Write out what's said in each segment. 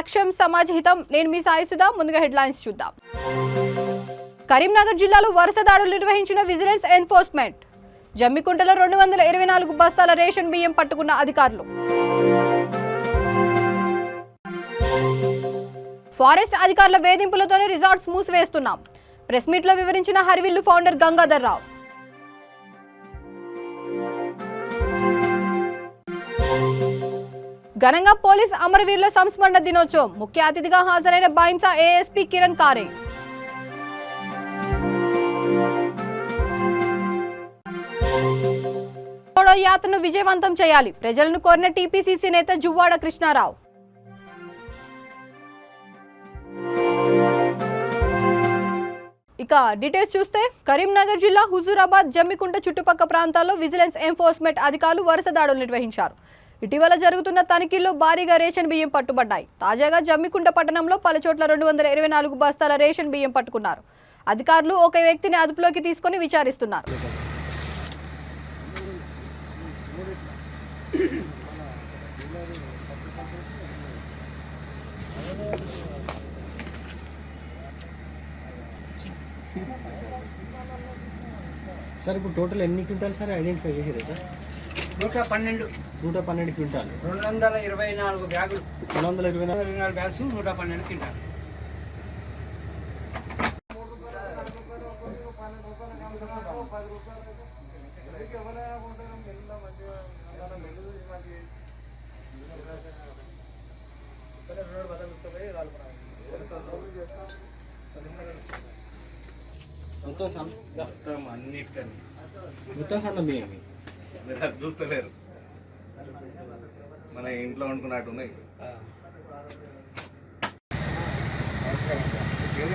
లక్ష్యం సమాజ హితం. నేను మీ సాయి సుధా. ముందుగా హెడ్లైన్స్ చూద్దాం. కరీంనగర్ జిల్లాలో వరుస దాడులు నిర్వహించిన విజిలెన్స్ ఎన్ఫోర్స్మెంట్. జమ్మికుంటలో 224 బస్తాల రేషన్ బియ్యం పట్టుకున్న అధికారులు. ఫారెస్ట్ అధికారుల వేధింపులతోనే రిసార్ట్స్ మూసివేస్తున్నాం. ప్రెస్ మీట్ లో వివరించిన హరివిల్లు ఫౌండర్ గంగాధర్ రావు. ఘనంగా పోలీస్ అమరవీరుల సంస్మరణ దినోత్సవం. ముఖ్య అతిథిగా హాజరైన బైంసా ఏఎస్పీ కిరణ్ కారే. యాత్రను విజయవంతం చేయాలి. ప్రజలను కోరిన టీపీసీసీ నేత జువ్వాడ కృష్ణారావు. ఇక డీటెయిల్స్ చూస్తే కరీంనగర్ జిల్లా హుజూరాబాద్, జమ్మికుంట చుట్టుపక్కల ప్రాంతాల్లో విజిలెన్స్ ఎన్ఫోర్స్మెంట్ అధికారులు వరుస దాడులు నిర్వహించారు. ఇటీవల జరుగుతున్న తనిఖీల్లో భారీగా రేషన్ బియ్యం పట్టుబడ్డాయి. తాజాగా జమ్మికుంట పట్టణంలో పలుచోట్ల 224 బస్తాల రేషన్ బియ్యం పట్టుకున్నారు. అధికారులు ఒక వ్యక్తిని అదుపులోకి తీసుకుని విచారిస్తున్నారు. సార్ ఇప్పుడు టోటల్ ఎన్ని క్వింటాలు సార్ ఐడెంటిఫై చేసారు సార్? 112 క్వింటాలు, 224 బ్యాగులు, 224 బ్యాగ్స్, 112 క్వింటాలు. మొత్తం సన్న బియ్యం మీరు అది చూస్తలేరు, మన ఇంట్లో వండుకున్నట్టు ఉన్నాయి.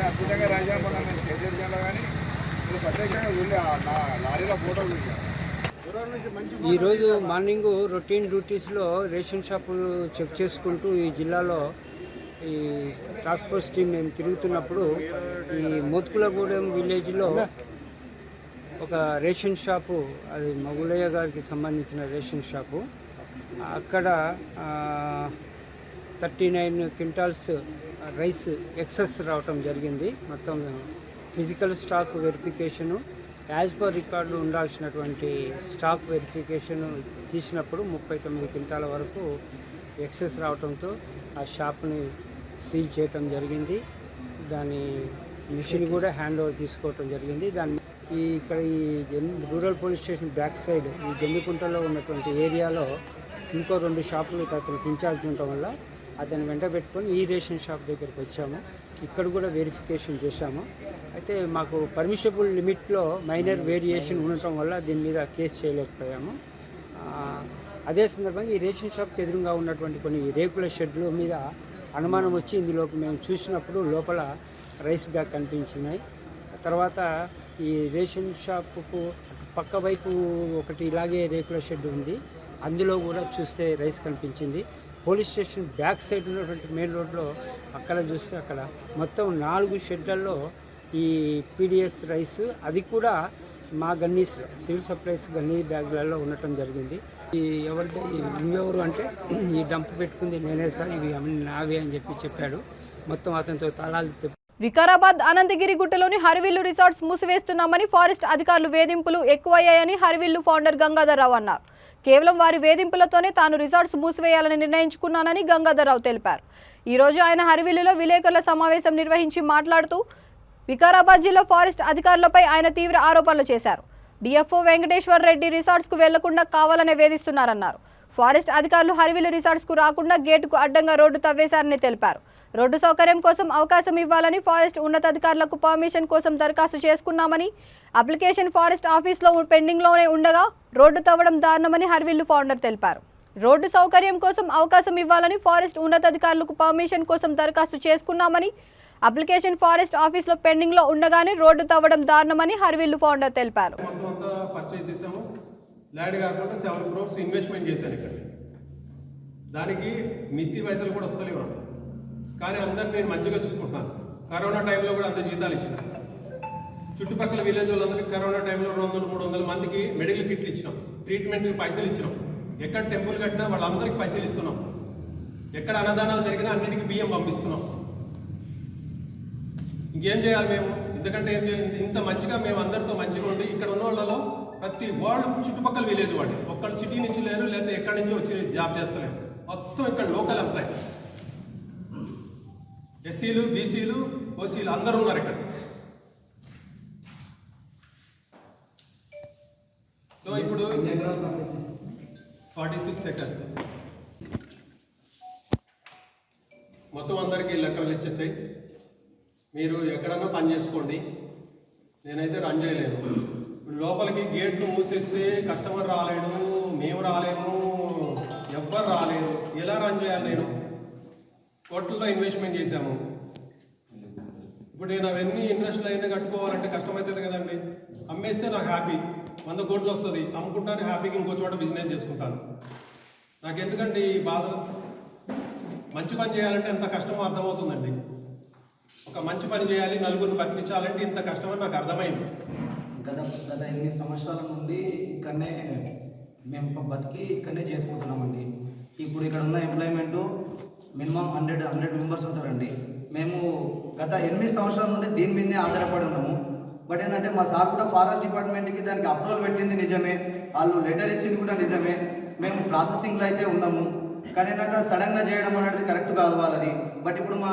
అద్భుతంగా రాజాపడం చేసేలో కానీ ప్రత్యేకంగా చూడలే లారీలో ఫోటోలు చూసాను. ఈరోజు మార్నింగ్ రొటీన్ డ్యూటీస్లో రేషన్ షాపులు చెక్ చేసుకుంటూ ఈ జిల్లాలో ఈ టాస్క్ ఫోర్స్ టీం మేము తిరుగుతున్నప్పుడు ఈ మోత్కులగూడెం విలేజ్లో ఒక రేషన్ షాపు, అది మగులయ్య గారికి సంబంధించిన రేషన్ షాపు, అక్కడ 39 క్వింటాల్స్ రైస్ ఎక్సెస్ రావటం జరిగింది. మొత్తం physical stock verification, as per record ఉండాల్సినటువంటి స్టాక్ వెరిఫికేషన్ తీసినప్పుడు 39 క్వింటాల వరకు ఎక్సెస్ రావడంతో ఆ షాప్ని సీల్ చేయటం జరిగింది. దాని మిషన్ కూడా హ్యాండ్ ఓవర్ తీసుకోవటం జరిగింది. ఇక్కడ ఈ rural police station back side ఈ జమ్మికుంటలో ఉన్నటువంటి ఏరియాలో ఇంకో 2 షాపులు అతనికి ఇన్ఛార్జ్ ఉండటం వల్ల అతను వెంట పెట్టుకొని ఈ రేషన్ షాప్ దగ్గరికి వచ్చాము. ఇక్కడ కూడా వెరిఫికేషన్ చేశాము. అయితే మాకు పర్మిషబుల్ లిమిట్లో మైనర్ వేరియేషన్ ఉండటం వల్ల దీని మీద కేసు చేయలేకపోయాము. అదే సందర్భంగా ఈ రేషన్ షాప్కి ఎదురుగా ఉన్నటువంటి కొన్ని రేకుల షెడ్ల మీద అనుమానం వచ్చి ఇందులోకి మేము చూసినప్పుడు లోపల రైస్ బ్యాగ్ కనిపించినాయి. తర్వాత ఈ రేషన్ షాపుకు పక్క వైపు ఒకటి ఇలాగే రేకుల షెడ్ ఉంది, అందులో కూడా చూస్తే రైస్ కనిపించింది. పోలీస్ స్టేషన్ బ్యాక్ సైడ్ ఉన్నటువంటి మెయిన్ రోడ్లో అక్కడ చూస్తే అక్కడ మొత్తం 4 షెడ్లలో ఈ పీడిఎస్ రైస్, అది కూడా మా గన్నీస్ సివిల్ సప్లైస్ గన్నీ బ్యాగ్లలో ఉండటం జరిగింది. ఈ ఎవరు అంటే ఈ డంప్ పెట్టుకుంది నేనే సార్, ఇవి నావి అని చెప్పాడు. మొత్తం అతనితో తాళాలు. వికారాబాద్ అనంతగిరి గుట్టలోని హరివిల్లు రిసార్ట్స్ మూసివేస్తున్నామని ఫారెస్ట్ అధికారులు వేధింపులు ఎక్కువయ్యాయని హరివిల్లు ఫౌండర్ గంగాధర్ రావు అన్నారు. కేవలం వారి వేధింపులతోనే తాను రిసార్ట్స్ మూసివేయాలని నిర్ణయించుకున్నానని గంగాధర్ రావు తెలిపారు. ఈ రోజు ఆయన హరివిల్లులో విలేకరుల సమావేశం నిర్వహించి మాట్లాడుతూ వికారాబాద్ జిల్లా ఫారెస్ట్ అధికారులపై ఆయన తీవ్ర ఆరోపణలు చేశారు. డిఎఫ్ఓ వెంకటేశ్వర్ రెడ్డి రిసార్ట్స్కు వెళ్లకుండా కావాలనే వేధిస్తున్నారన్నారు. ఫారెస్ట్ అధికారులు హరివిల్లు రిసార్ట్స్కు రాకుండా గేటుకు అడ్డంగా రోడ్డు తవ్వేశారని తెలిపారు. రోడ్డు సౌకర్యం కోసం అవకాశం ఇవ్వాలని ఫారెస్ట్ ఉన్నతాధికారులకు పర్మిషన్ కోసం దరఖాస్తు చేసుకున్నామని, అప్లికేషన్ ఫారెస్ట్ ఆఫీస్లో పెండింగ్లోనే ఉండగా రోడ్డు తవ్వడం దారుణమని హరివిల్లు ఫౌండర్ తెలిపారు. రోడ్డు సౌకర్యం కోసం అవకాశం ఇవ్వాలని ఫారెస్ట్ ఉన్నతాధికారులకు పర్మిషన్ కోసం దరఖాస్తు చేసుకున్నామని, అప్లికేషన్ ఫారెస్ట్ ఆఫీస్లో పెండింగ్లో ఉండగానే రోడ్డు తవ్వడం దారుణమని హరివిల్లు ఫౌండర్ తెలిపారు. ల్యాండ్ కాకుండా 7 crores ఇన్వెస్ట్మెంట్ చేశాను ఇక్కడ. దానికి మిత్తి పైసలు కూడా వస్తలేవు, కానీ అందరు నేను మంచిగా చూసుకుంటున్నాను. కరోనా టైంలో కూడా అంత జీతాలు ఇచ్చిన. చుట్టుపక్కల విలేజ్ వాళ్ళందరికీ కరోనా టైంలో 200-300 మందికి మెడికల్ కిట్లు ఇచ్చినాం, ట్రీట్మెంట్కి పైసలు ఇచ్చినాం. ఎక్కడ టెంపుల్ కట్టినా వాళ్ళందరికీ పైసలు ఇస్తున్నాం. ఎక్కడ అన్నదానాలు జరిగినా అన్నిటికీ బియ్యం పంపిస్తున్నాం. ఇంకేం చేయాలి మేము? ఎందుకంటే ఏం చేయాలి? ఇంత మంచిగా మేము అందరితో మంచిగా ఉండి ఇక్కడ ఉన్న వాళ్ళలో ప్రతి వాళ్ళు చుట్టుపక్కల విలేజ్ వాళ్ళు, ఒక్కళ్ళు సిటీ నుంచి లేరు, లేదా ఎక్కడి నుంచి వచ్చి జాబ్ చేస్తలేరు, మొత్తం ఇక్కడ లోకల్ ఎంప్లాయీస్, ఎస్సీలు, బీసీలు, ఓసీలు అందరూ ఉన్నారు ఇక్కడ. సో ఇప్పుడు 46 acres మొత్తం అందరికీ లెక్కలు ఇచ్చేసాయి. మీరు ఎక్కడన్నా పని చేసుకోండి, నేనైతే రన్ చేయలేను. ఇప్పుడు లోపలికి గేట్లు మూసేస్తే కస్టమర్ రాలేడు, మేము రాలేము, ఎవ్వరు రాలేరు. ఎలా రన్ చేయాలి? నేను కోట్లలో ఇన్వెస్ట్మెంట్ చేశాము. ఇప్పుడు నేను అవన్నీ ఇంట్రెస్ట్లు అయినా కట్టుకోవాలంటే కష్టమవుతుంది కదండి. అమ్మేస్తే నాకు హ్యాపీ, 100 కోట్లు వస్తుంది, అమ్ముకుంటాను హ్యాపీగా ఇంకో చోట బిజినెస్ చేసుకుంటాను. నాకు ఎందుకంటే ఈ బాధలు. మంచి పని చేయాలంటే ఎంత కష్టమో అర్థమవుతుందండి. ఒక మంచి పని చేయాలి, నలుగురిని బతికించాలంటే ఇంత కష్టమని నాకు అర్థమైంది. గత 8 సంవత్సరాల నుండి ఇక్కడనే మేము బతికి ఇక్కడనే చేసుకుంటున్నామండి. ఇప్పుడు ఇక్కడ ఉన్న ఎంప్లాయ్మెంటు మినిమం 100 మెంబర్స్ ఉంటారండి. మేము గత 8 సంవత్సరాల నుండి దీని మీదనే ఆధారపడి ఉన్నాము. బట్ ఏంటంటే మా సార్ కూడా ఫారెస్ట్ డిపార్ట్మెంట్కి దానికి అప్రూవల్ పెట్టింది నిజమే, వాళ్ళు లెటర్ ఇచ్చింది కూడా నిజమే, మేము ప్రాసెసింగ్లో అయితే ఉన్నాము. కానీ ఏంటంటే సడన్గా చేయడం అనేది కరెక్ట్ కాదు వాళ్ళది. బట్ ఇప్పుడు మా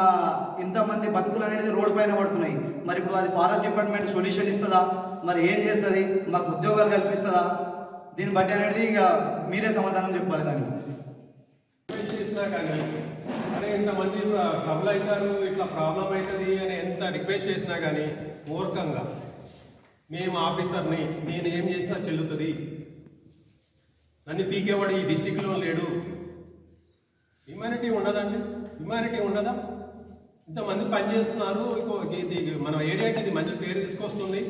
ఇంతమంది బతుకులు అనేది రోడ్డు పైన పడుతున్నాయి. మరి ఇప్పుడు అది ఫారెస్ట్ డిపార్ట్మెంట్ సొల్యూషన్ ఇస్తుందా, మరి ఏం చేస్తుంది, మాకు ఉద్యోగాలు కల్పిస్తుందా? దీన్ని బట్టి అనేది ఇక మీరే సమాధానం చెప్పాలి. దాన్ని చేసినా కానీ అరే ఇంతమంది ట్రబుల్ అవుతారు, ఇట్లా ప్రాబ్లం అవుతుంది అని ఎంత రిక్వెస్ట్ చేసినా కానీ మూర్ఖంగా మేము ఆఫీసర్ని, నేను ఏం చేసినా చెల్లుతుంది, నన్ను పీకేవాడు ఈ డిస్టిక్లో లేడు. హ్యూమానిటీ ఉండదండి? హ్యూమానిటీ ఉండదా? ఇంతమంది పనిచేస్తున్నారు, ఇది మన ఏరియాకి ఇది మంచి పేరు తీసుకొస్తుంది.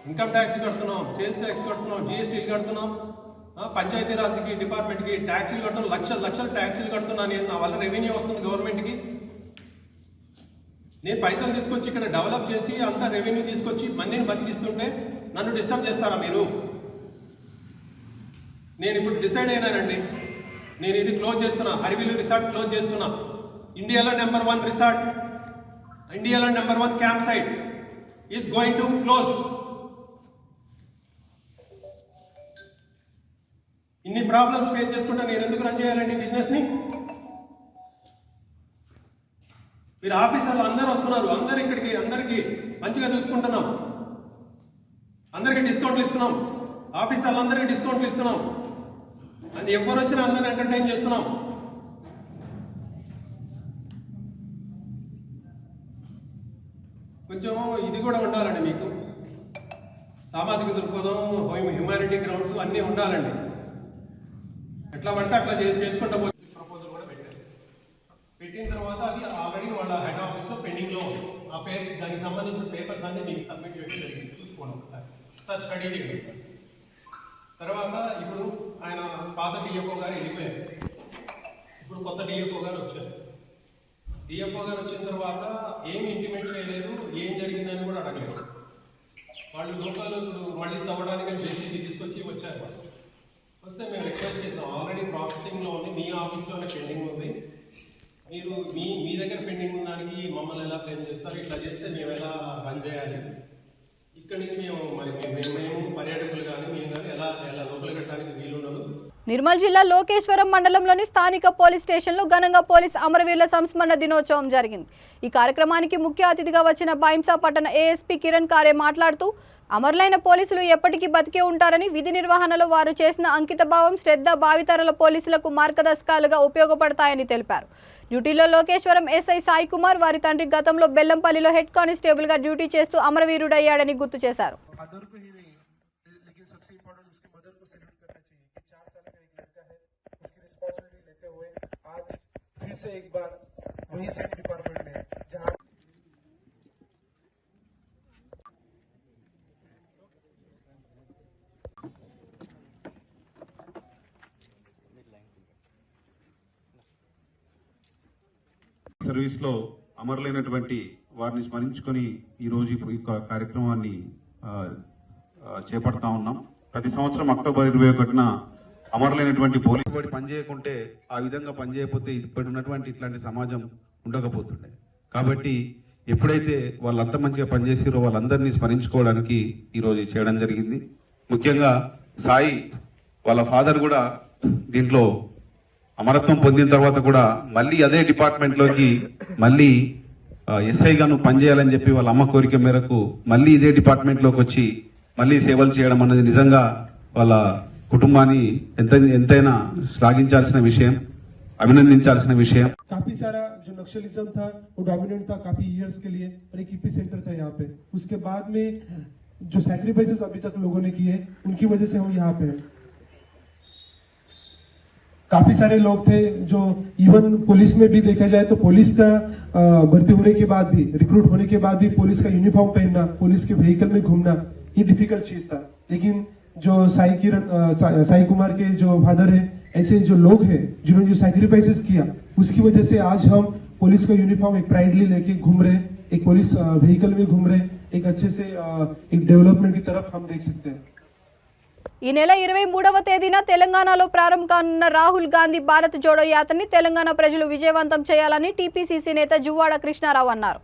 ఇన్కమ్ ట్యాక్స్ కడుతున్నాం, సేల్స్ ట్యాక్స్ కడుతున్నాం, జిఎస్టీలు కడుతున్నాం, పంచాయతీరాజ్కి డిపార్ట్మెంట్కి ట్యాక్సీలు కడుతున్నాం, లక్షలు ట్యాక్సీలు కడుతున్నాను. నేను నా వల్ల రెవెన్యూ వస్తుంది గవర్నమెంట్కి. నేను పైసలు తీసుకొచ్చి ఇక్కడ డెవలప్ చేసి అంతా రెవెన్యూ తీసుకొచ్చి మందిని బతికిస్తుంటే నన్ను డిస్టర్బ్ చేస్తారా మీరు? నేను ఇప్పుడు డిసైడ్ అయినానండి, నేను ఇది క్లోజ్ చేస్తున్నా, హరివిల్లు రిసార్ట్ క్లోజ్ చేస్తున్నా. ఇండియాలో నెంబర్ 1 రిసార్ట్, ఇండియాలో number 1 camp site is going to close. ఇన్ని ప్రాబ్లమ్స్ ఫేస్ చేసుకుంటా నేను ఎందుకు రన్ చేయాలండి బిజినెస్ని? మీరు ఆఫీసర్లు అందరూ వస్తున్నారు, అందరు ఇక్కడికి, అందరికీ మంచిగా చూసుకుంటున్నాం, అందరికీ డిస్కౌంట్లు ఇస్తున్నాం, ఆఫీసర్లు అందరికీ డిస్కౌంట్లు ఇస్తున్నాం, అది ఎవరు వచ్చినా అందరిని ఎంటర్టైన్ చేస్తున్నాం. కొంచెం ఇది కూడా ఉండాలండి మీకు, సామాజిక దృక్పథం, హ్యూమానిటీ గ్రౌండ్స్ అన్నీ ఉండాలండి. ఎట్లా అంటే అట్లా చేసుకుంటా పోతే ప్రపోజల్ కూడా పెట్టిన తర్వాత అది ఆల్రెడీ వాళ్ళ హెడ్ ఆఫీస్లో పెండింగ్లో ఉంది. ఆ దానికి సంబంధించిన పేపర్స్ అన్నీ మీకు సబ్మిట్ చేయడం జరిగింది. చూసుకోండి ఒకసారి స్టడీ చేయండి. తర్వాత ఇప్పుడు ఆయన పాత డిఎఫ్ఓ గారు వెళ్ళిపోయారు, ఇప్పుడు కొత్త డిఎఫ్ఓ గారు వచ్చారు. డిఎఫ్ఓ గారు వచ్చిన తర్వాత ఏమి ఇంటిమేట్ చేయలేదు, ఏం జరిగిందని కూడా అడగలేదు. వాళ్ళు లోకల్ ఇప్పుడు మళ్ళీ తవ్వడానికి జేసీబీ తీసుకొచ్చి వచ్చారు. వాళ్ళు వస్తే మేము రిక్వెస్ట్ చేసాం, ఆల్రెడీ ప్రాసెసింగ్లో ఉంది, మీ ఆఫీస్లోనే పెండింగ్ ఉంది, మీరు మీ దగ్గర పెండింగ్ ఉన్నదానికి మమ్మల్ని ఎలా క్లెయిమ్ చేస్తారు, ఇట్లా చేస్తే మేము ఎలా రన్ చేయాలి, ఇక్కడి నుంచి మేము పర్యాటకులు కానీ మేము కానీ ఎలా లోపల కట్టడానికి వీలుండదు. నిర్మల్ జిల్లా లోకేశ్వరం మండలంలోని స్థానిక పోలీస్ స్టేషన్లో ఘనంగా పోలీస్ అమరవీరుల సంస్మరణ దినోత్సవం జరిగింది. ఈ కార్యక్రమానికి ముఖ్య అతిథిగా వచ్చిన బైంసా పట్టణ ఏఎస్పీ కిరణ్ కారే మాట్లాడుతూ అమరులైన పోలీసులు ఎప్పటికీ బతికే ఉంటారని, విధి నిర్వహణలో వారు చేసిన అంకితభావం, శ్రద్ధ భావితరాల పోలీసులకు మార్గదర్శకాలుగా ఉపయోగపడతాయని తెలిపారు. డ్యూటీలో లోకేశ్వరం ఎస్ఐ సాయి కుమార్ వారి తండ్రి గతంలో బెల్లంపల్లిలో హెడ్ కానిస్టేబుల్ గా డ్యూటీ చేస్తూ అమరవీరుడయ్యాడని గుర్తు చేశారు. సర్వీస్లో అమరులైనటువంటి వారిని స్మరించుకొని ఈరోజు ఈ కార్యక్రమాన్ని చేపడతా ఉన్నాం. ప్రతి సంవత్సరం అక్టోబర్ 21న అమరులైనటువంటి పోలీసు వాడి పనిచేయకుంటే ఆ విధంగా పనిచేయకపోతే ఇప్పటి ఉన్నటువంటి ఇట్లాంటి సమాజం ఉండకపోతుండే. కాబట్టి ఎప్పుడైతే వాళ్ళంతా మంచిగా పనిచేసారో వాళ్ళందరినీ స్మరించుకోవడానికి ఈరోజు చేయడం జరిగింది. ముఖ్యంగా సాయి వాళ్ళ ఫాదర్ కూడా దీంట్లో అమరత్వం పొందిన తర్వాత కూడా మళ్ళీ అదే డిపార్ట్మెంట్లోకి మళ్ళీ ఎస్ఐగా నువ్వు పనిచేయాలని చెప్పి వాళ్ళ అమ్మ కోరిక మేరకు మళ్ళీ ఇదే డిపార్ట్మెంట్లోకి వచ్చి మళ్ళీ సేవలు చేయడం అన్నది నిజంగా వాళ్ళ కుటుంబాన్ని ఎంతైనా శ్లాఘించాల్సిన విషయం, అభినందించాల్సిన విషయం. काफी सारा जो नक्सलिज्म था वो डोमिनेंट था काफी इयर्स के लिए और एक ईपी सेंटर था यहाँ पे. उसके बाद में जो सैक्रिफाइसेस अभी तक लोगों ने किए उनकी वजह से हम यहाँ पे हैं. काफी सारे लोग थे जो इवन पुलिस में भी देखा जाए तो पुलिस का भर्ती होने के बाद भी, रिक्रूट होने के बाद भी पुलिस का यूनिफॉर्म पहनना, पुलिस के व्हीकल में घूमना ये डिफिकल्ट चीज था. लेकिन जो साई कुमार के जो फादर है, ऐसे जो लोग हैं जिन्होंने जो सैक्रिफाइसेस किया उसकी वजह से आज हम पुलिस का यूनिफॉर्म एक प्राइडली लेके घूम रहे, एक पुलिस व्हीकल में घूम रहे, एक अच्छे से एक डेवलपमेंट की तरफ हम देख सकते हैं. ఈ నెల 23వ తేదీన తెలంగాణలో ప్రారంభం కానున్న రాహుల్ గాంధీ భారత్ జోడో యాత్రని తెలంగాణ ప్రజలు విజయవంతం చేయాలని టీపీసీసీ నేత జువ్వాడ కృష్ణారావు అన్నారు.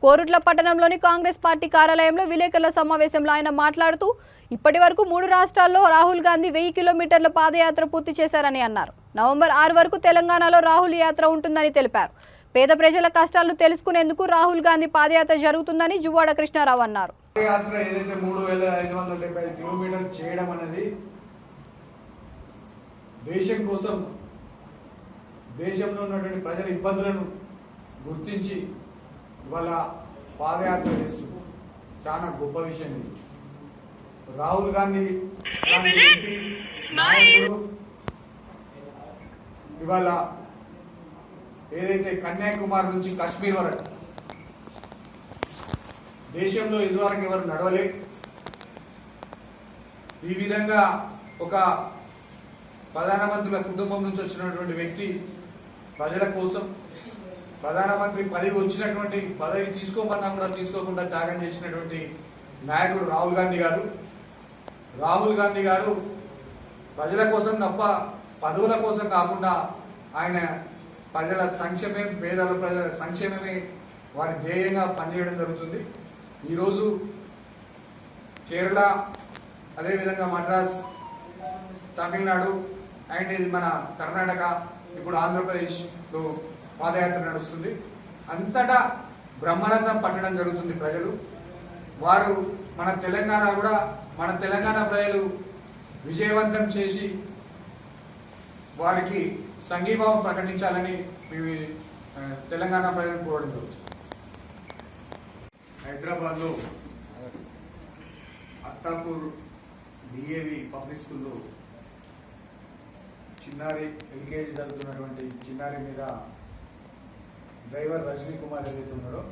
కోరుట్ల పట్టణంలోని కాంగ్రెస్ పార్టీ కార్యాలయంలో విలేకరుల సమావేశంలో ఆయన మాట్లాడుతూ ఇప్పటి వరకు 3 రాష్ట్రాల్లో రాహుల్ గాంధీ 1000 కిలోమీటర్ల పాదయాత్ర పూర్తి చేశారని అన్నారు. నవంబర్ 6 వరకు తెలంగాణలో రాహుల్ యాత్ర ఉంటుందని తెలిపారు. పేద ప్రజల కష్టాలను తెలుసుకునేందుకు రాహుల్ గాంధీ పాదయాత్ర జరుగుతుందని జువ్వాడ కృష్ణారావు అన్నారు. పాదయాత్ర ఏదైతే 3575 కిలోమీటర్లు చేయడం అనేది దేశం కోసం, దేశంలో ఉన్నటువంటి ప్రజల ఇబ్బందులను గుర్తించి ఇవాళ పాదయాత్ర చేస్తుంది. చాలా గొప్ప విషయం ఇది. రాహుల్ గాంధీ ఇవాళ ఏదైతే కన్యాకుమారి నుంచి కాశ్మీర్ వరకు దేశంలో ఇదివరకు ఎవరు నడవలే, ఈ విధంగా ఒక ప్రధానమంత్రుల కుటుంబం నుంచి వచ్చినటువంటి వ్యక్తి ప్రజల కోసం ప్రధానమంత్రి పదవి వచ్చినటువంటి పదవి తీసుకోమన్నా కూడా తీసుకోకుండా త్యాగం చేసినటువంటి నాయకుడు రాహుల్ గాంధీ గారు. రాహుల్ గాంధీ గారు ప్రజల కోసం తప్ప పదవుల కోసం కాకుండా ఆయన ప్రజల సంక్షేమం, పేదల ప్రజల సంక్షేమమే వారి ధ్యేయంగా పనిచేయడం జరుగుతుంది. ఈరోజు కేరళ, అదేవిధంగా మద్రాస్, తమిళనాడు అండ్ ఇది మన కర్ణాటక, ఇప్పుడు ఆంధ్రప్రదేశ్లో పాదయాత్ర నడుస్తుంది. అంతటా బ్రహ్మరథం పట్టడం జరుగుతుంది ప్రజలు. వారు మన తెలంగాణ ప్రజలు విజయవంతం చేసి వారికి సంఘీభావం ప్రకటించాలని మేము తెలంగాణ ప్రజలను కోరడం జరుగుతుంది. హైదరాబాద్లో అత్తాపూర్ డిఏవి పబ్లిక్ స్కూల్లో చిన్నారి ఎల్కేజీ చదువుతున్నటువంటి చిన్నారి మీద డ్రైవర్ రజనీ కుమార్ ఏదైతే ఉన్నాడో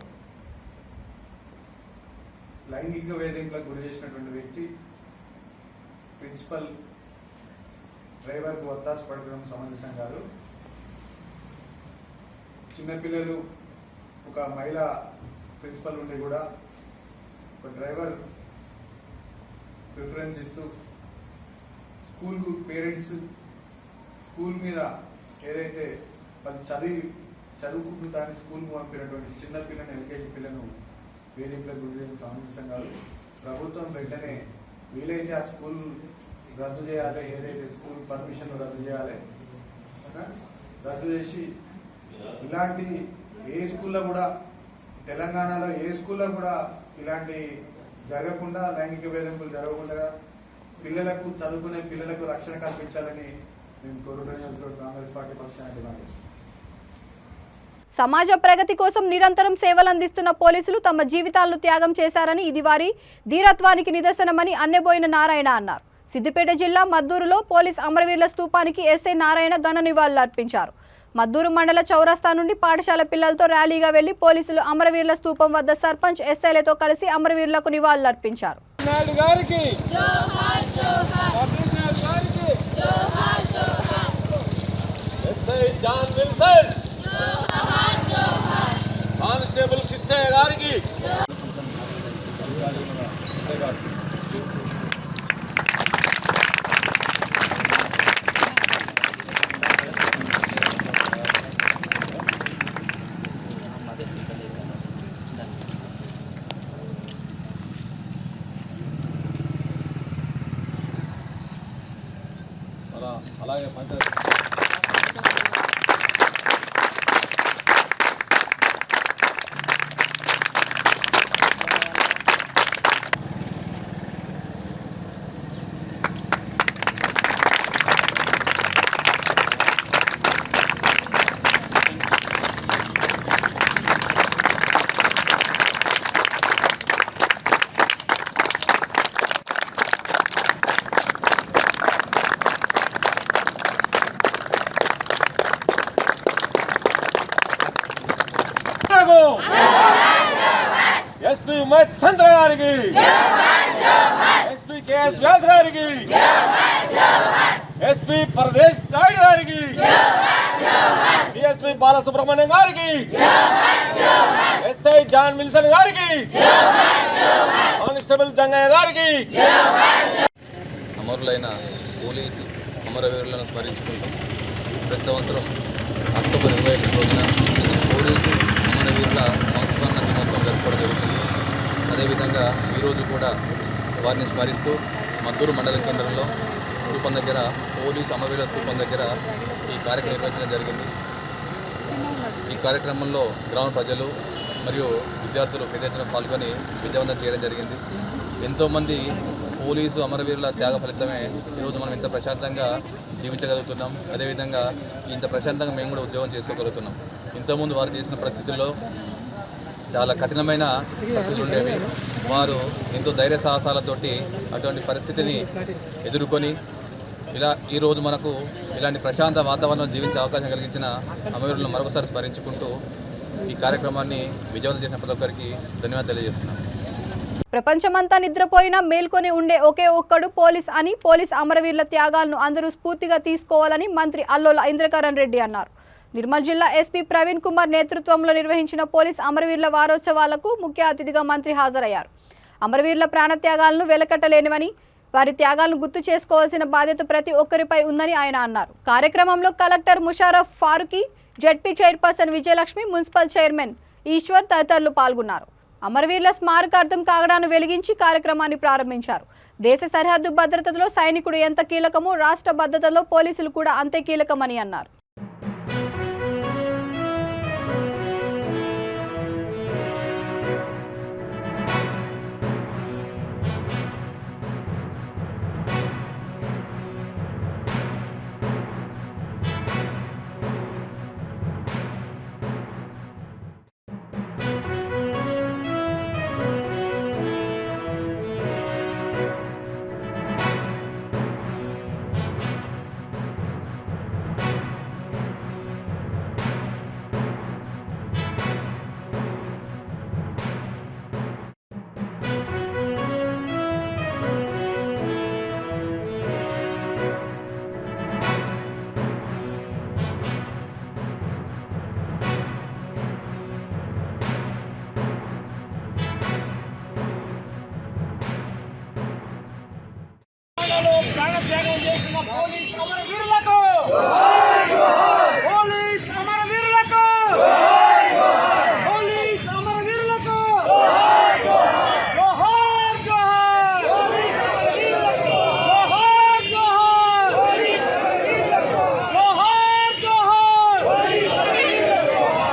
లైంగిక వేధింపులకు గురి చేసినటువంటి వ్యక్తి ప్రిన్సిపల్ డ్రైవర్కు ఒత్తాసు పడడం సమంజసం కాదు. చిన్నపిల్లలు, ఒక మహిళా ప్రిన్సిపల్ ఉండి కూడా ఒక డ్రైవర్ ప్రిఫరెన్స్ ఇస్తూ స్కూల్కు పేరెంట్స్ స్కూల్ మీద ఏదైతే వాళ్ళు చదువుకుంటూ దాన్ని స్కూల్కు పంపినటువంటి చిన్న పిల్లని, ఎల్కేజీ పిల్లను వేధింపులకు గురి చేయడం సమంజసం కాదు. ప్రభుత్వం వెంటనే వీలైతే ఆ స్కూల్ రద్దు చేయాలి, ఏదైతే స్కూల్ పర్మిషన్ రద్దు చేయాలి, రద్దు చేసి ఇలాంటి ఏ స్కూల్లో కూడా, తెలంగాణలో ఏ స్కూల్లో కూడా ఇలాంటి జరగకుండా, లైంగిక వేధింపులు జరగకుండా పిల్లలకు, చదువుకునే పిల్లలకు రక్షణ కల్పించాలని మేము కోరుకునే కాంగ్రెస్ పార్టీ పక్షాన డిమాండ్ చేస్తున్నాం. సమాజ ప్రగతి కోసం నిరంతరం సేవలు అందిస్తున్న పోలీసులు తమ జీవితాలను త్యాగం చేశారని, ఇది వారి ధీరత్వానికి నిదర్శనమని అన్నెబోయిన నారాయణ అన్నారు. సిద్దిపేట జిల్లా మద్దూరులో పోలీస్ అమరవీరుల స్తూపానికి ఎస్ఐ నారాయణ ఘన నివాళులు అర్పించారు. మద్దూరు మండల చౌరస్తా నుండి పాఠశాల పిల్లలతో ర్యాలీగా వెళ్లి పోలీసులు అమరవీరుల స్తూపం వద్ద సర్పంచ్ ఎస్ఐలతో కలిసి అమరవీరులకు నివాళులు అర్పించారు. కానిస్టేబుల్ కృష్ణయ్య గారికి ఎస్పీ ఉమేష్ చంద్ర గారికి, ఎస్పీ కేఎస్ వ్యాస్ గారికి, ఎస్పీ పరదేశ్ నాయుడు గారికి, డిఎస్పీ బాలసుబ్రహ్మణ్యం గారికి, ఎస్ఐ జాన్ విల్సన్ గారికి, కానిస్టేబుల్ జంగయ్య గారికి. అమరులైన పోలీసు అమరవీరులను స్మరించుకుంటాం. ప్రతి సంవత్సరం అక్టోబర్ 21 రోజున పోలీసు అమరవీరుల సంస్మరణ దినోత్సవం జరుపుకోవడం జరుగుతుంది. అదేవిధంగా ఈరోజు కూడా వారిని స్మరిస్తూ మద్దూరు మండల కేంద్రంలో స్థూపం దగ్గర, పోలీసు అమరవీరుల స్థూపం దగ్గర ఈ కార్యక్రమం నిర్వహించడం జరిగింది. ఈ కార్యక్రమంలో గ్రామ ప్రజలు మరియు విద్యార్థులు పెద్ద ఎత్తున పాల్గొని విద్యావంతం చేయడం జరిగింది. ఎంతోమంది పోలీసు అమరవీరుల త్యాగ ఫలితమే ఈరోజు మనం ఇంత ప్రశాంతంగా జీవించగలుగుతున్నాం. అదేవిధంగా ఇంత ప్రశాంతంగా మేము కూడా ఉద్యోగం చేసుకోగలుగుతున్నాం. ఇంతకుముందు వారు చేసిన పరిస్థితుల్లో చాలా కఠినమైన పరిస్థితులు ఉండేవి. వారు ఎంతో ధైర్య సాహసాలతోటి అటువంటి పరిస్థితిని ఎదుర్కొని ఈరోజు మనకు ఇలాంటి ప్రశాంత వాతావరణం జీవించే అవకాశం కలిగించిన అమరవీరులను మరొకసారి స్మరించుకుంటూ ఈ కార్యక్రమాన్ని విజయవంతం చేసిన ప్రతి ఒక్కరికి ధన్యవాదాలు తెలియజేస్తున్నాను. ప్రపంచమంతా నిద్రపోయినా మేల్కొని ఉండే ఒకే ఒక్కడు పోలీస్ అని, పోలీస్ అమరవీరుల త్యాగాలను అందరూ స్ఫూర్తిగా తీసుకోవాలని మంత్రి అల్లోల ఇంద్రకరణ్ రెడ్డి అన్నారు. నిర్మల్ జిల్లా ఎస్పీ ప్రవీణ్ కుమార్ నేతృత్వంలో నిర్వహించిన పోలీస్ అమరవీరుల వారోత్సవాలకు ముఖ్య అతిథిగా మంత్రి హాజరయ్యారు. అమరవీరుల ప్రాణత్యాగాలను వెలకట్టలేనివని, వారి త్యాగాలను గుర్తు చేసుకోవాల్సిన బాధ్యత ప్రతి ఒక్కరిపై ఉందని ఆయన అన్నారు. కార్యక్రమంలో collector Musharraf Farooqui, ZP chairperson Vijayalakshmi, municipal chairman Eshwar తదితరులు పాల్గొన్నారు. అమరవీరుల స్మారకార్థం కాగడాను వెలిగించి కార్యక్రమాన్ని ప్రారంభించారు. దేశ సరిహద్దు భద్రతలో సైనికుడు ఎంత కీలకమో రాష్ట్ర భద్రతలో పోలీసులు కూడా అంతే కీలకమని అన్నారు. ప్రాణత్యాగం చేసిన పోలీస్ అమరవీరులకు, పోలీస్ అమరవీరులకు, పోలీస్ అమరవీరులకు జోహార్ జోహార్, జోహార్ జోహార్, జోహార్ జోహార్,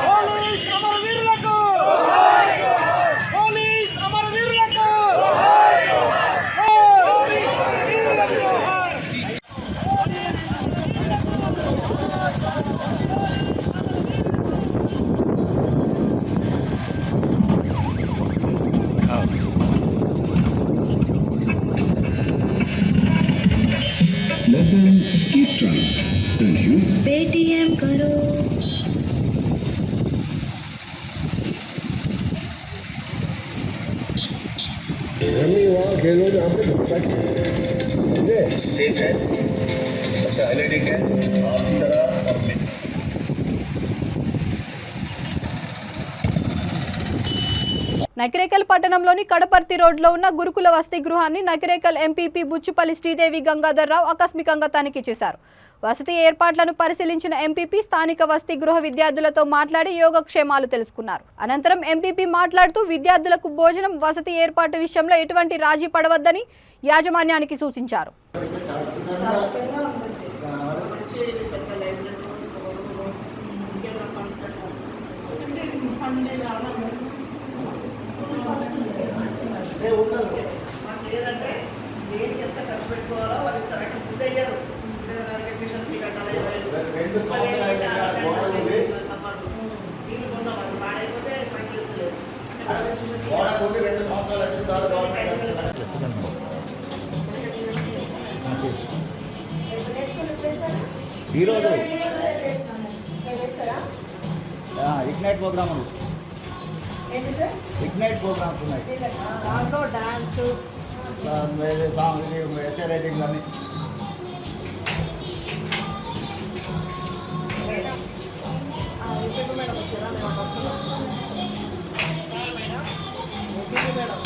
పోలీస్ అమరవీరులకు, పోలీస్ అమరవీరులకు. Let them keep trying, don't you? Paytm करो। खेलों में आपने सेफ है, सबसे हाईलाइटिंग है आपकी तरह और నకిరేకల్ పట్టణంలోని కడపర్తి రోడ్లో ఉన్న గురుకుల వసతి గృహాన్ని నకిరేకల్ ఎంపీపీ బుచ్చుపల్లి శ్రీదేవి గంగాధర్రావు ఆకస్మికంగా తనిఖీ చేశారు. వసతి ఏర్పాట్లను పరిశీలించిన ఎంపీపీ స్థానిక వసతి గృహ విద్యార్థులతో మాట్లాడి యోగక్షేమాలు తెలుసుకున్నారు. అనంతరం ఎంపీపీ మాట్లాడుతూ విద్యార్థులకు భోజనం, వసతి ఏర్పాటు విషయంలో ఎటువంటి రాజీ పడవద్దని యాజమాన్యానికి సూచించారు. మాకు ఏదంటే దేనికి ఎంత ఖర్చు పెట్టుకోవాలో వాళ్ళు ఇస్తారంటే ముందు అయ్యారు రిజిస్ట్రేషన్ ఫీ కట్టాలి 20,000 సమ్మర్లు నీళ్ళు కొన్నాం అది పాడైపోతే పైసలు ఇస్తలేదు ఈరోజు ఇగ్నైట్ ప్రోగ్రామ్ ఇగ్నైట్ ప్రోగ్రామ్స్ ఉన్నాయి దాంట్లో డాన్స్ ఎస్ఏ రైటింగ్ కానీ మేడం వచ్చారా మేడం ఇదే మేడం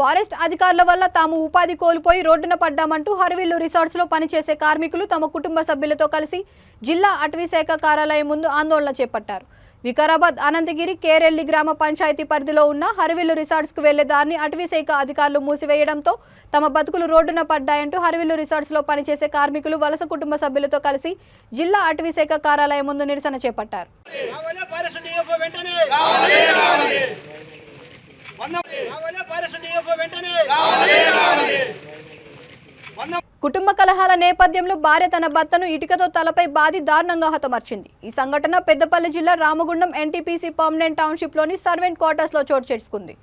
ఫారెస్ట్ అధికారుల వల్ల తాము ఉపాధి కోల్పోయి రోడ్డున పడ్డామంటూ హరివిల్లు రిసార్ట్స్ లో పనిచేసే కార్మికులు తమ కుటుంబ సభ్యులతో కలిసి జిల్లా అటవీ శాఖ కార్యాలయం ముందు ఆందోళన చేపట్టారు. వికారాబాద్ అనంతగిరి కేరెల్లి గ్రామ పంచాయతీ పరిధిలో ఉన్న హరివిల్లు రిసార్ట్స్ కు వెళ్లే దారిని అటవీ శాఖ అధికారులు మూసివేయడంతో తమ బతుకులు రోడ్డున పడ్డాయంటూ హరివిల్లు రిసార్ట్స్ లో పనిచేసే కార్మికులు వలస కుటుంబ సభ్యులతో కలిసి జిల్లా అటవీ శాఖ కార్యాలయం ముందు నిరసన చేపట్టారు. కుటుంబ కలహాల నేపథ్యంలో భార్య తన భర్తను ఇటుకతో తలపై బాది దారుణంగా హతమార్చింది. ఈ సంఘటన పెద్దపల్లి జిల్లా రామగుండం ఎన్టీపీసీ పర్మనెంట్ టౌన్షిప్ లోని సర్వెంట్ క్వార్టర్స్ లో చోటు చేసుకుంది.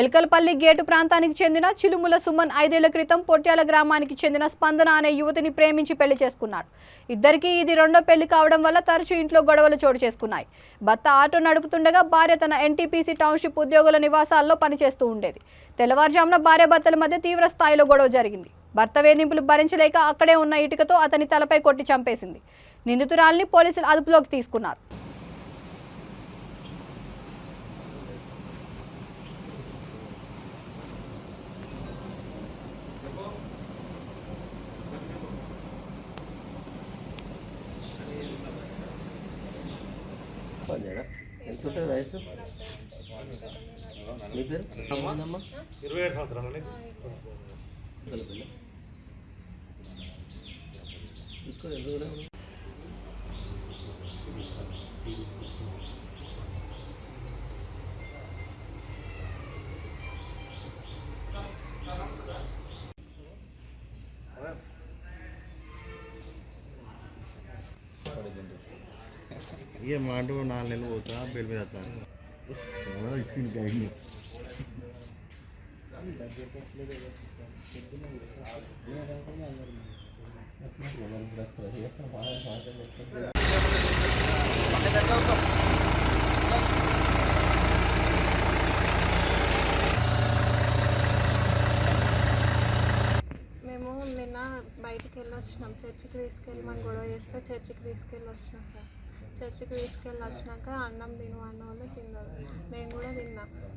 ఎల్కల్పల్లి గేటు ప్రాంతానికి చెందిన చిలుముల సుమన్ 5 ఏళ్ల క్రితం పొట్యాల గ్రామానికి చెందిన స్పందన అనే యువతిని ప్రేమించి పెళ్లి చేసుకున్నాడు. ఇద్దరికీ ఇది రెండో పెళ్లి కావడం వల్ల తరచూ ఇంట్లో గొడవలు చోటు చేసుకున్నాయి. భర్త ఆటో నడుపుతుండగా భార్య తన ఎన్టీపీసీ టౌన్షిప్ ఉద్యోగుల నివాసాల్లో పనిచేస్తూ ఉండేది. తెల్లవారుజామున భార్యాభర్తల మధ్య తీవ్ర స్థాయిలో గొడవ జరిగింది. భర్త వేధింపులు భరించలేక అక్కడే ఉన్న ఇటుకతో అతని తలపై కొట్టి చంపేసింది. నిందితురాలిని పోలీసులు అదుపులోకి తీసుకున్నారు. ఎంత వయసు? మీ పేరు? 27 సంవత్సరాలు. ఇక్కడ ఎందుకు ये मांडू 4 నెలలు పోతా బెల్ మీద ఇచ్చింది గైడ్ని మేము నిన్న బయటికి వెళ్ళి వచ్చినాం. చర్చికి తీసుకెళ్ళమని గొడవ చేస్తే చర్చికి తీసుకెళ్ళి వచ్చినాం సార్. చర్చికి తీసుకెళ్ళి వచ్చినాక అన్నం తిను అన్న వాళ్ళు తిన్నారు. నేను కూడా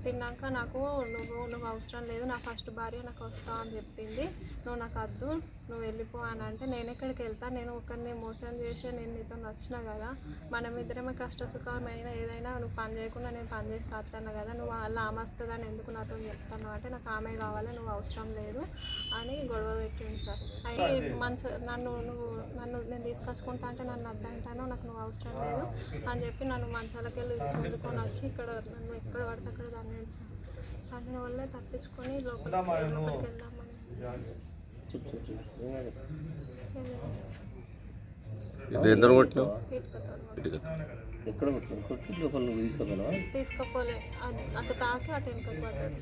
తిన్నాక నాకు నువ్వు అవసరం లేదు, నా ఫస్ట్ భార్య నాకు వస్తా అని చెప్పింది. నువ్వు నాకు వద్దు, నువ్వు వెళ్ళిపో అని అంటే నేను ఎక్కడికి వెళ్తా, నేను ఒకరిని మోసం చేసి నేను నీతో వచ్చినా కదా, మనమిద్దరమే కష్ట సుఖమైన ఏదైనా నువ్వు పని చేయకుండా నేను పని చేసి వస్తాను కదా, నువ్వు అలా ఆమె వస్తుందని ఎందుకు నాతో చెప్తాను అంటే నాకు ఆమె కావాలి, నువ్వు అవసరం లేదు అని గొడవ పెట్టింది సార్. అవి నన్ను నేను తీసుకొచ్చుకుంటా అంటే నన్ను వద్దంటాను, నాకు నువ్వు అవసరం లేదు అని చెప్పి నన్ను మంచాలకి వెళ్ళి గుంజుకొని వచ్చి ఇక్కడ నన్ను ఎక్కడ పడితే అక్కడ దాన్ని సార్. దాని వల్లే తప్పించుకొని లోపలికి వెళ్దామని తీసుకోపోలే, అటు తాకి అటు వెనుకకు పడ్డాడు.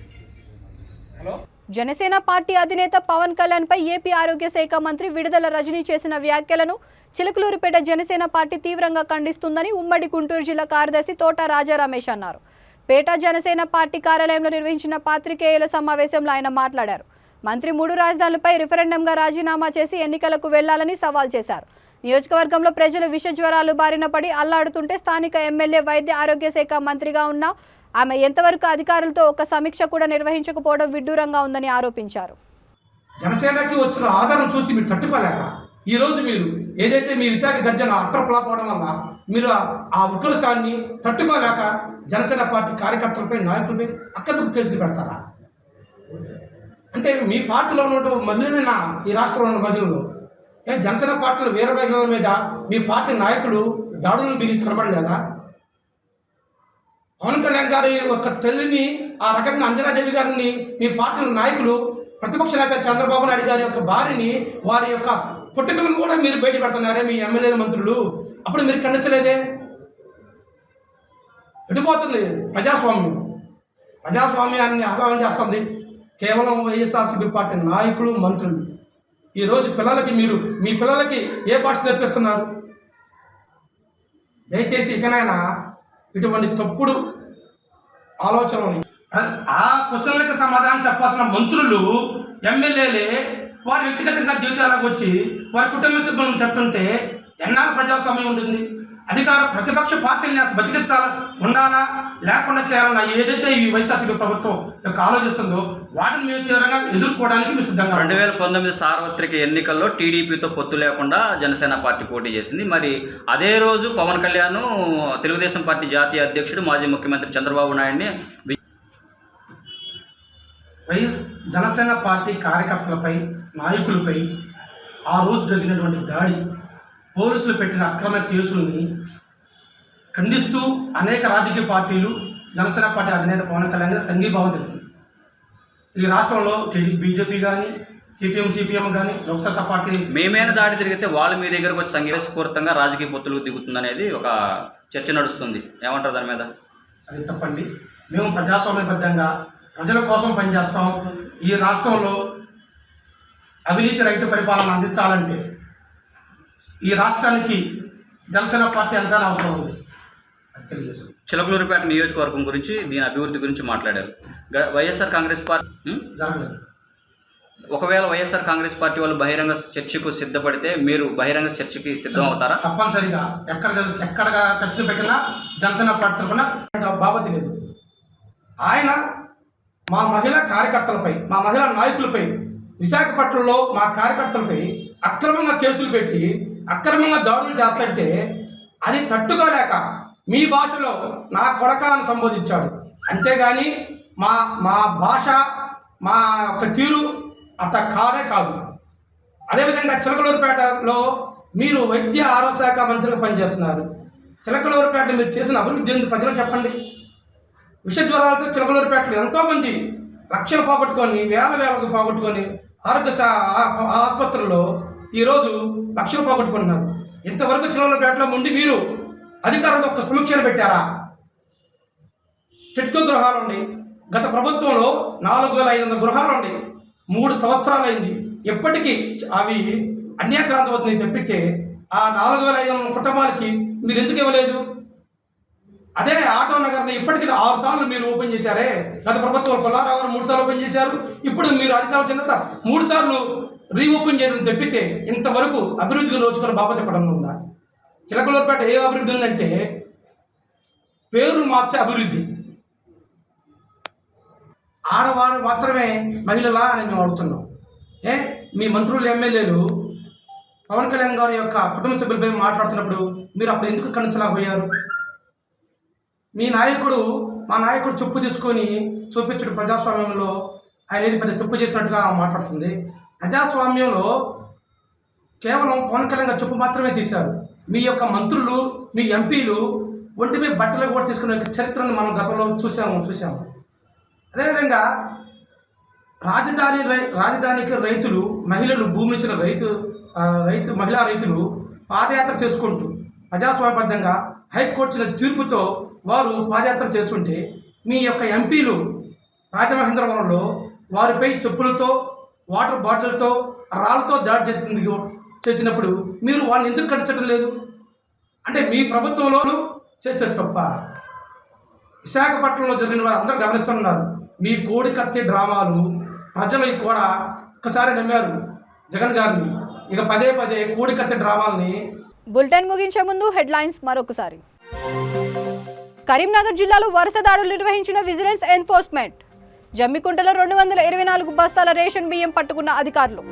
జనసేన పార్టీ అధినేత పవన్ కళ్యాణ్ పై ఏపీ ఆరోగ్య శాఖ మంత్రి విడుదల రజనీ చేసిన వ్యాఖ్యలను చిలకలూరిపేట జనసేన పార్టీ తీవ్రంగా ఖండిస్తుందని ఉమ్మడి గుంటూరు జిల్లా కార్యదర్శి తోట రాజా రమేష్ అన్నారు. పేట జనసేన పార్టీ కార్యాలయంలో నిర్వహించిన పాత్రికేయుల సమావేశంలో ఆయన మాట్లాడారు. మంత్రి 3 రాజధానులపై రిఫరెండంగా రాజీనామా చేసి ఎన్నికలకు వెళ్లాలని సవాల్ చేశారు. నియోజకవర్గంలో ప్రజలు విష జ్వరాలు బారిన పడి అల్లాడుతుంటే స్థానిక ఎమ్మెల్యే వైద్య ఆరోగ్య శాఖ మంత్రిగా ఉన్న ఆమె ఎంతవరకు అధికారులతో ఒక సమీక్ష కూడా నిర్వహించకపోవడం విడ్డూరంగా ఉందని ఆరోపించారు. జనసేనకి వచ్చిన ఆదరణ చూసి మీరు తట్టుకోలేక ఈరోజు మీరు ఏదైతే మీ విశాఖ గర్జన అట్టర్పలాపోవడం వల్ల మీరు ఆ ఉగ్రసాన్ని తట్టుకోలేక జనసేన పార్టీ కార్యకర్తలపై నాయకులపై అక్కడికి కేసులు పెడతారా? అంటే మీ పార్టీలో ఉన్న మహిళలైనా ఈ రాష్ట్రంలో ఉన్న మహిళలు జనసేన పార్టీలో వీర మహిళల మీద మీ పార్టీ నాయకులు దాడులను బిగించి కనబడలేదా? పవన్ కళ్యాణ్ గారి ఒక తల్లిని ఆ రకంగా అంజనాదేవి గారిని మీ పార్టీ నాయకులు ప్రతిపక్ష నేత చంద్రబాబు నాయుడు గారి యొక్క భార్యని వారి యొక్క పుట్టుకలను కూడా మీరు బయట పెడుతున్నారే మీ ఎమ్మెల్యే మంత్రులు. అప్పుడు మీరు ఖండించలేదే? విడిపోతుంది ప్రజాస్వామ్యాన్ని ఆహ్వానం చేస్తుంది కేవలం వైఎస్ఆర్సీపీ పార్టీ నాయకులు మంత్రులు. ఈరోజు పిల్లలకి మీరు మీ పిల్లలకి ఏ భాష నేర్పిస్తున్నారు? దయచేసి ఇకనైనా ఇటువంటి తప్పుడు ఆలోచనలు ఆ క్వశ్చన్లకు సమాధానం చెప్పాల్సిన మంత్రులు ఎమ్మెల్యేలే వారి వ్యక్తిగతంగా జీవితాలకు వచ్చి వారి కుటుంబ సభ్యులను చెప్తుంటే ఎన్నాళ్ళు ప్రజాస్వామ్యం ఉంటుంది? ప్రతిపక్ష పార్టీని బతికించాలా ఉండాలా లేకుండా చేయాలన్న ఏదైతే ఈ వైఎస్ఆర్సీపీ ప్రభుత్వం యొక్క ఆలోచిస్తుందో వాటిని మేము తీవ్రంగా ఎదుర్కోవడానికి మేము సిద్ధంగా. 2019 సార్వత్రిక ఎన్నికల్లో టీడీపీతో పొత్తు లేకుండా జనసేన పార్టీ పోటీ చేసింది. మరి అదే రోజు పవన్ కళ్యాణ్ తెలుగుదేశం పార్టీ జాతీయ అధ్యక్షుడు మాజీ ముఖ్యమంత్రి చంద్రబాబు నాయుడిని జనసేన పార్టీ కార్యకర్తలపై నాయకులపై ఆ రోజు జరిగినటువంటి దాడి, పోలీసులు పెట్టిన అక్రమ కేసుల్ని ఖండిస్తూ అనేక రాజకీయ పార్టీలు జనసేన పార్టీ అధినేత పవన్ కళ్యాణ్ సంఘీభావం తెలిపింది. ఈ రాష్ట్రంలో బీజేపీ కానీ సిపిఎం కానీ లోక్సత్తా పార్టీ మేమైనా దాడి జరిగితే వాళ్ళు మీ దగ్గరకు వచ్చి సంఘీస్ఫూర్తంగా రాజకీయ పొత్తులకు దిగుతుందనేది ఒక చర్చ నడుస్తుంది. ఏమంటారు దాని మీద? అది తప్పండి. మేము ప్రజాస్వామ్యబద్ధంగా ప్రజల కోసం పనిచేస్తాం. ఈ రాష్ట్రంలో అవినీతి రహిత పరిపాలన అందించాలంటే ఈ రాష్ట్రానికి జనసేన పార్టీ అంతా అవసరం ఉంది. చిలకలూరిపేట నియోజకవర్గం గురించి, దీని అభివృద్ధి గురించి మాట్లాడారు. వైఎస్ఆర్ కాంగ్రెస్ పార్టీ ఒకవేళ వైఎస్ఆర్ కాంగ్రెస్ పార్టీ వాళ్ళు బహిరంగ చర్చకు సిద్ధపడితే మీరు బహిరంగ చర్చకి సిద్ధం అవుతారా? తప్పనిసరిగా ఎక్కడ చర్చలు పెట్టినా జనసేన పార్టీ తరఫున బాబతి లేదు. ఆయన మా మహిళా కార్యకర్తలపై, మా మహిళా నాయకులపై, విశాఖపట్నంలో మా కార్యకర్తలపై అక్రమంగా కేసులు పెట్టి అక్రమంగా దాడులు చేస్తుంటే అది తట్టుకోలేక మీ భాషలో నా కొడకాను సంబోధించాడు. అంతేగాని మా భాష మా యొక్క తీరు అంత కాదు. అదేవిధంగా చిలకలూరుపేటలో మీరు వైద్య ఆరోగ్య శాఖ మంత్రిగా పనిచేస్తున్నారు. చిలకలూరుపేట మీరు చేసిన అభివృద్ధి ఎందుకు ప్రజలు చెప్పండి. విష జ్వరాలతో చిలకలూరుపేటలో ఎంతోమంది లక్షలు పోగొట్టుకొని వేలకు పోగొట్టుకొని ఆరోగ్య ఆసుపత్రుల్లో ఈరోజు లక్షలు పోగొట్టుకుంటున్నారు. ఇంతవరకు చిలకలూరుపేటలో ఉండి మీరు అధికారులతో ఒక సమీక్షలు పెట్టారా? టిట్కో గృహాలు ఉండి గత ప్రభుత్వంలో 4500 గృహాలు ఉండి 3 సంవత్సరాలు అయింది. ఎప్పటికీ అవి అన్యాక్రాంతం అవుతుంది తప్పితే ఆ 4500 కుటుంబాలకి మీరు ఎందుకు ఇవ్వలేదు? అదే ఆటో నగర్ని ఇప్పటికీ 6 సార్లు మీరు ఓపెన్ చేశారే. గత ప్రభుత్వం పుల్లారావు గారు 3 సార్లు ఓపెన్ చేశారు. ఇప్పుడు మీరు అధికారం చెందిన 3 సార్లు రీఓపెన్ చేయడం తప్పితే ఇంతవరకు అభివృద్ధికి నోచుకున్న బాబా చెప్పడం ఉందా? చిలకలూరుపేట ఏ అభివృద్ధి ఉందంటే పేర్లు మార్చే అభివృద్ధి. ఆడవారు మాత్రమే మహిళలా అని మేము అడుగుతున్నాం. మీ మంత్రులు ఎమ్మెల్యేలు పవన్ కళ్యాణ్ గారి యొక్క కుటుంబ సభ్యులపై మాట్లాడుతున్నప్పుడు మీరు అప్పుడు ఎందుకు ఖండించలేకపోయారు? మీ నాయకుడు మా నాయకుడు చెప్పు తీసుకొని చూపించడం ప్రజాస్వామ్యంలో ఆయన ఏది పెద్ద తప్పు చేసినట్టుగా మాట్లాడుతుంది. ప్రజాస్వామ్యంలో కేవలం పవన్ కళ్యాణ్ గారు చెప్పు మాత్రమే తీశారు. మీ యొక్క మంత్రులు మీ ఎంపీలు ఒంటి మీద బట్టలు కూడా తీసుకునే చరిత్రను మనం గతంలో చూసాము. అదేవిధంగా రాజధానికి రైతులు మహిళలు భూమి ఇచ్చిన మహిళా రైతులు పాదయాత్ర చేసుకుంటూ ప్రజాస్వామ్యబద్ధంగా హైకోర్టు ఇచ్చిన తీర్పుతో వారు పాదయాత్ర చేస్తుంటే మీ యొక్క ఎంపీలు రాజమహేంద్రవరంలో వారిపై చెప్పులతో వాటర్ బాటిల్తో రాళ్ళతో దాడి చేసినప్పుడు మీరు వాళ్ళని ఎందుకు ఖండించడం లేదు? అంటే మీ ప్రభుత్వంలో చేసేది తప్ప. విశాఖపట్నంలో జరిగిన వారు అందరూ గమనిస్తున్నారు. మీ కోడి కత్తి డ్రామాలు ప్రజలు కూడా ఒక్కసారి నమ్మారు జగన్ గారిని. ఇక పదే కోడి కత్తి డ్రామాలని. బులెటిన్ ముగించే ముందు హెడ్లైన్స్ మరొకసారి. కరీంనగర్ జిల్లాలో వరుస దాడులు నిర్వహించిన విజిలెన్స్ ఎన్ఫోర్స్మెంట్. జమ్మికుంటలో 224 బస్తాల రేషన్ బియ్యం పట్టుకున్న అధికారులు.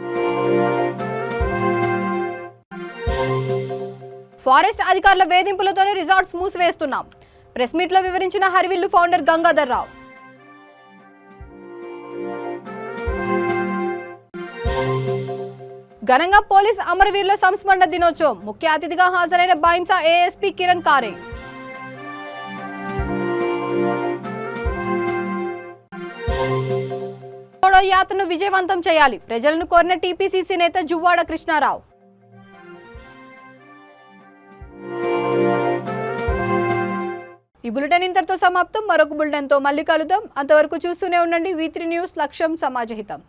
ఫారెస్ట్ అధికారుల వేధింపులతోనే రిసార్ట్స్ మూసివేస్తున్నాం. ప్రెస్ మీట్లో వివరించిన హరివిల్లు ఫౌండర్ గంగాధర్ రావు. ఘనంగా పోలీస్ అమరవీరుల సంస్మరణ దినోత్సవం. ముఖ్య అతిథిగా హాజరైన బైంసా ఏఎస్పీ కిరణ్ కారే. యాత్రను విజయవంతం చేయాలి, ప్రజలను కోరిన టీపీసీసీ నేత జువ్వాడ కృష్ణారావు. ఈ బులెటిన్ ఇంతటితో సమాప్తం. మరొక బులెటిన్తో మళ్ళీ కలుద్దాం. అంతవరకు చూస్తూనే ఉండండి V3 న్యూస్. లక్ష్యం సమాజహితం.